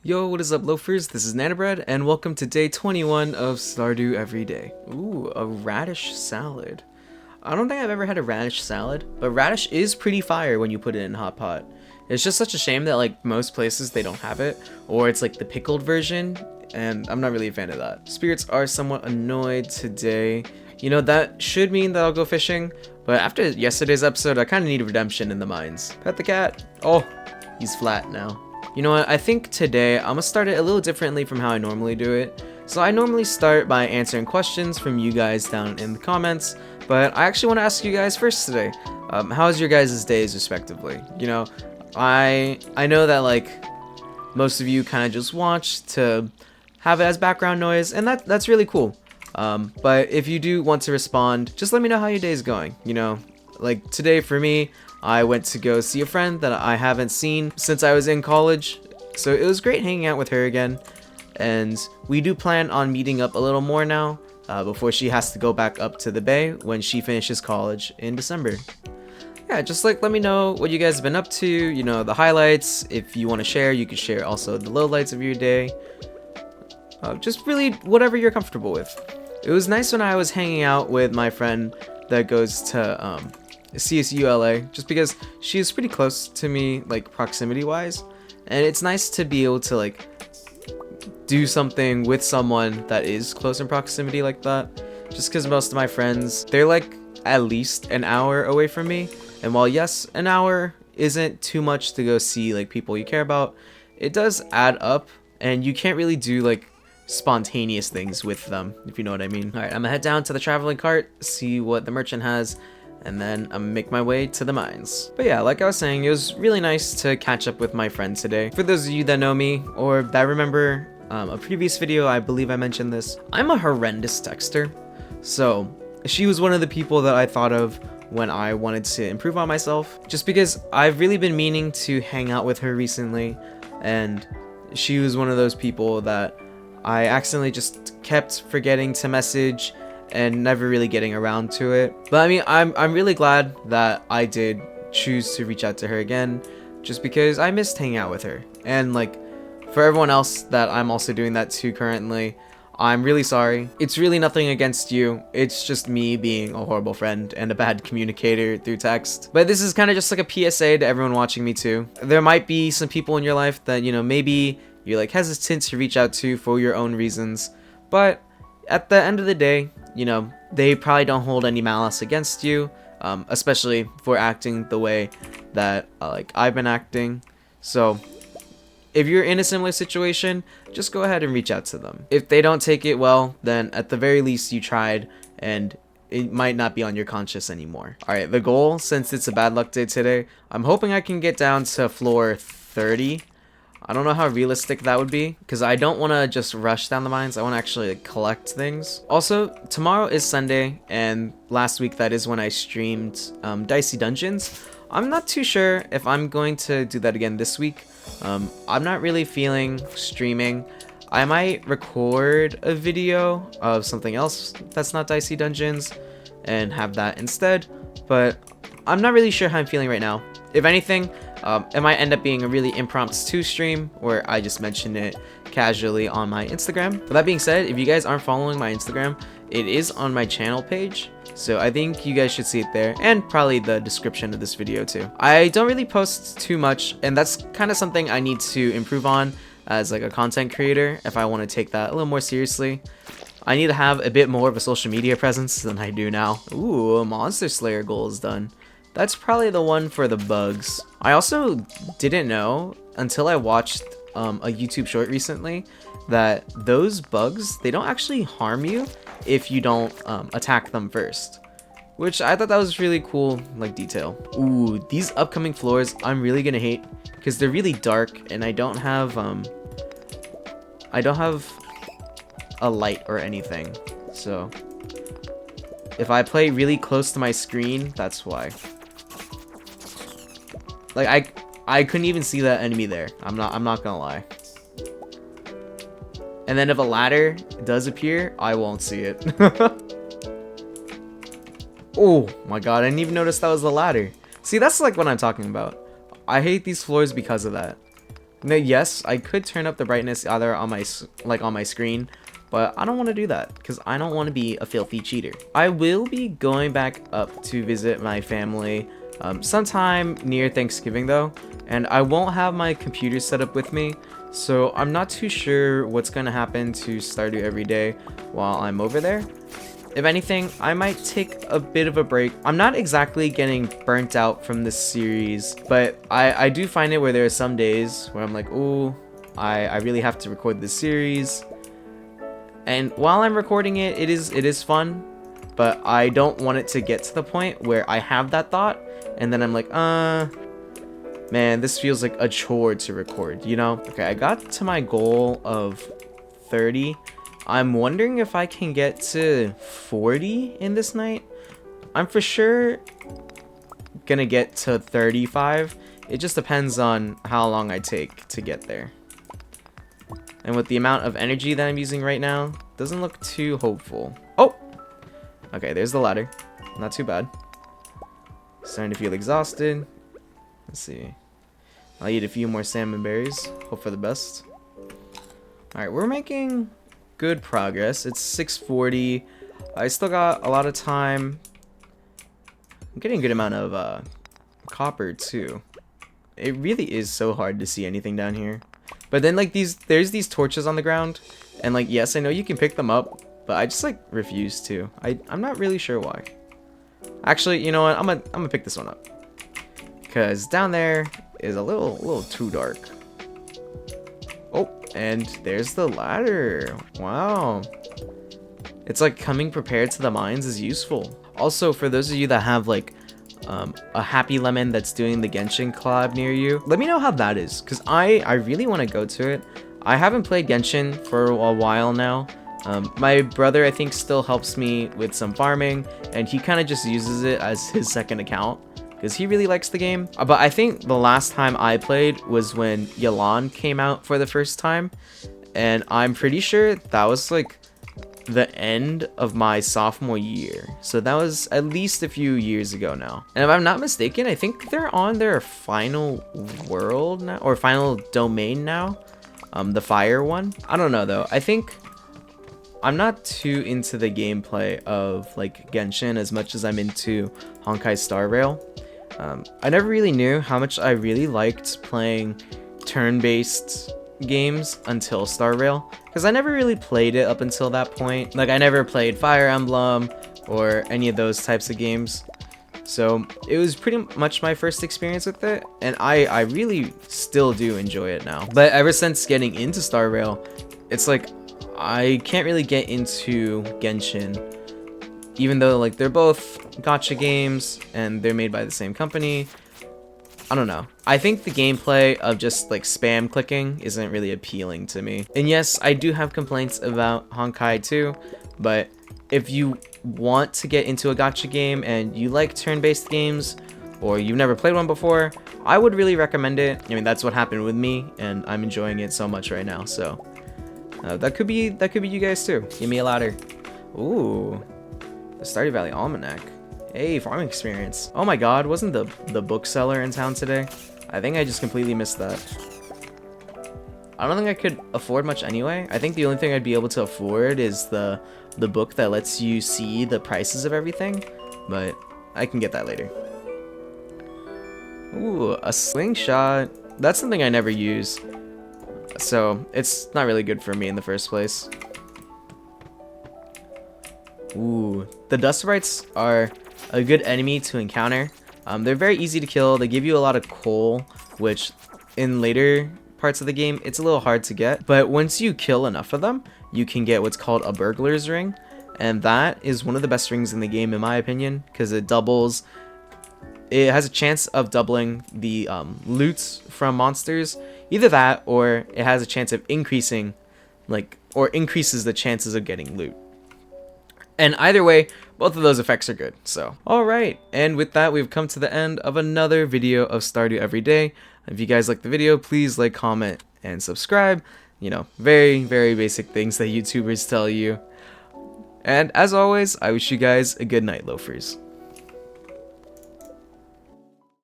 Yo, what is up, loafers? This is Nanobread, and welcome to day 21 of Stardew Every Day. Ooh, a radish salad. I don't think I've ever had a radish salad, but radish is pretty fire when you put it in hot pot. It's just such a shame that like most places they don't have it, or it's like the pickled version, and I'm not really a fan of that. Spirits are somewhat annoyed today. You know, that should mean that I'll go fishing, but after yesterday's episode, I kind of need redemption in the mines. Pet the cat. Oh, he's flat now. You know what, I think today I'm gonna start it a little differently from how I normally do it. So I normally start by answering questions from you guys down in the comments, but I actually want to ask you guys first today. How's your guys' days respectively? You know, I know that like most of you kind of just watch to have it as background noise, and that's really cool. But if you do want to respond, just let me know how your day is going. You know, like today for me, I went to go see a friend that I haven't seen since I was in college, so it was great hanging out with her again, and we do plan on meeting up a little more now, before she has to go back up to the Bay when she finishes college in December. Yeah, just like let me know what you guys have been up to, you know, the highlights. If you want to share, you could share also the lowlights of your day. Just really whatever you're comfortable with. It was nice when I was hanging out with my friend that goes to CSULA, just because she's pretty close to me, like proximity wise, and it's nice to be able to like do something with someone that is close in proximity like that, just because most of my friends, they're like at least an hour away from me, and while yes, an hour isn't too much to go see like people you care about, it does add up, and you can't really do like spontaneous things with them, if you know what I mean. Alright, I'm gonna head down to the traveling cart, see what the merchant has, and then I'm gonna make my way to the mines. But yeah, like I was saying, it was really nice to catch up with my friend today. For those of you that know me, or that remember a previous video, I believe I mentioned this, I'm a horrendous texter. So she was one of the people that I thought of when I wanted to improve on myself, just because I've really been meaning to hang out with her recently, and she was one of those people that I accidentally just kept forgetting to message and never really getting around to it. But I mean, I'm really glad that I did choose to reach out to her again, just because I missed hanging out with her. And like, for everyone else that I'm also doing that to currently, I'm really sorry. It's really nothing against you. It's just me being a horrible friend and a bad communicator through text. But this is kind of just like a PSA to everyone watching me too. There might be some people in your life that, you know, maybe you're like hesitant to reach out to for your own reasons, but at the end of the day, you know, they probably don't hold any malice against you, especially for acting the way that like I've been acting. So if you're in a similar situation, just go ahead and reach out to them. If they don't take it well, then at the very least you tried, and it might not be on your conscience anymore. Alright, the goal, since it's a bad luck day today, I'm hoping I can get down to floor 30. I don't know how realistic that would be, because I don't want to just rush down the mines. I want to actually like, collect things. Also, tomorrow is Sunday, and last week that is when I streamed Dicey Dungeons. I'm not too sure if I'm going to do that again this week. I'm not really feeling streaming. I might record a video of something else that's not Dicey Dungeons and have that instead, but I'm not really sure how I'm feeling right now. If anything, it might end up being a really impromptu stream where I just mention it casually on my Instagram. But that being said, if you guys aren't following my Instagram, it is on my channel page, so I think you guys should see it there, and probably the description of this video too. I don't really post too much, and that's kind of something I need to improve on as like a content creator if I want to take that a little more seriously. I need to have a bit more of a social media presence than I do now. Ooh, a Monster Slayer goal is done. That's probably the one for the bugs. I also didn't know until I watched a YouTube short recently that those bugs, they don't actually harm you if you don't attack them first, which I thought that was really cool, like detail. Ooh, these upcoming floors I'm really gonna hate because they're really dark and I don't have a light or anything. So if I play really close to my screen, that's why. Like I couldn't even see that enemy there. I'm not gonna lie. And then if a ladder does appear, I won't see it. Oh my god, I didn't even notice that was the ladder. See, that's like what I'm talking about. I hate these floors because of that. Now, yes, I could turn up the brightness either on my on my screen, but I don't want to do that because I don't want to be a filthy cheater. I will be going back up to visit my family sometime near Thanksgiving though, and I won't have my computer set up with me, so I'm not too sure what's gonna happen to Stardew every day while I'm over there. If anything, I might take a bit of a break. I'm not exactly getting burnt out from this series, but I do find it where there are some days where I'm like, ooh, I really have to record this series. And while I'm recording it, it is fun, but I don't want it to get to the point where I have that thought, and then I'm like, man, this feels like a chore to record, you know? Okay, I got to my goal of 30. I'm wondering if I can get to 40 in this night. I'm for sure gonna get to 35. It just depends on how long I take to get there. And with the amount of energy that I'm using right now, doesn't look too hopeful. Oh! Okay, there's the ladder. Not too bad. Starting to feel exhausted. Let's see. I'll eat a few more salmon berries. Hope for the best. Alright, we're making good progress. It's 6:40. I still got a lot of time. I'm getting a good amount of copper too. It really is so hard to see anything down here. But then like there's these torches on the ground, and like yes, I know you can pick them up, but I just like refuse to. I'm not really sure why. Actually, you know what? I'm gonna pick this one up because down there is a little too dark. Oh, and there's the ladder. Wow. It's like coming prepared to the mines is useful. Also, for those of you that have like a Happy Lemon that's doing the Genshin collab near you, let me know how that is, because I really want to go to it. I haven't played Genshin for a while now. My brother, I think, still helps me with some farming, and he kind of just uses it as his second account because he really likes the game. But I think the last time I played was when Yelan came out for the first time, and I'm pretty sure that was like the end of my sophomore year, so that was at least a few years ago now. And if I'm not mistaken, I think they're on their final world now, or final domain now, the fire one. I don't know though. I think I'm not too into the gameplay of like Genshin as much as I'm into Honkai Star Rail. I never really knew how much I really liked playing turn-based games until Star Rail, because I never really played it up until that point. Like I never played Fire Emblem or any of those types of games, so it was pretty much my first experience with it, and I really still do enjoy it now. But ever since getting into Star Rail, it's like I can't really get into Genshin, even though like they're both gacha games and they're made by the same company. I don't know. I think the gameplay of just like spam clicking isn't really appealing to me. And yes, I do have complaints about Honkai too, but if you want to get into a gacha game and you like turn-based games, or you've never played one before, I would really recommend it. I mean, that's what happened with me, and I'm enjoying it so much right now. So that could be you guys too. Give me a ladder. Ooh, the Stardew Valley Almanac. Hey, farming experience. Oh my god, wasn't the bookseller in town today? I think I just completely missed that. I don't think I could afford much anyway. I think the only thing I'd be able to afford is the book that lets you see the prices of everything, but I can get that later. Ooh, a slingshot. That's something I never use, so it's not really good for me in the first place. Ooh, the dust sprites are a good enemy to encounter. They're very easy to kill. They give you a lot of coal, which in later parts of the game it's a little hard to get, but once you kill enough of them, you can get what's called a burglar's ring, and that is one of the best rings in the game in my opinion, because it has a chance of doubling the loot from monsters. Either that, or it has a chance of increases the chances of getting loot. And either way, both of those effects are good. So, alright, and with that, we've come to the end of another video of Stardew Every Day. If you guys like the video, please like, comment, and subscribe. You know, very, very basic things that YouTubers tell you. And as always, I wish you guys a good night, loafers.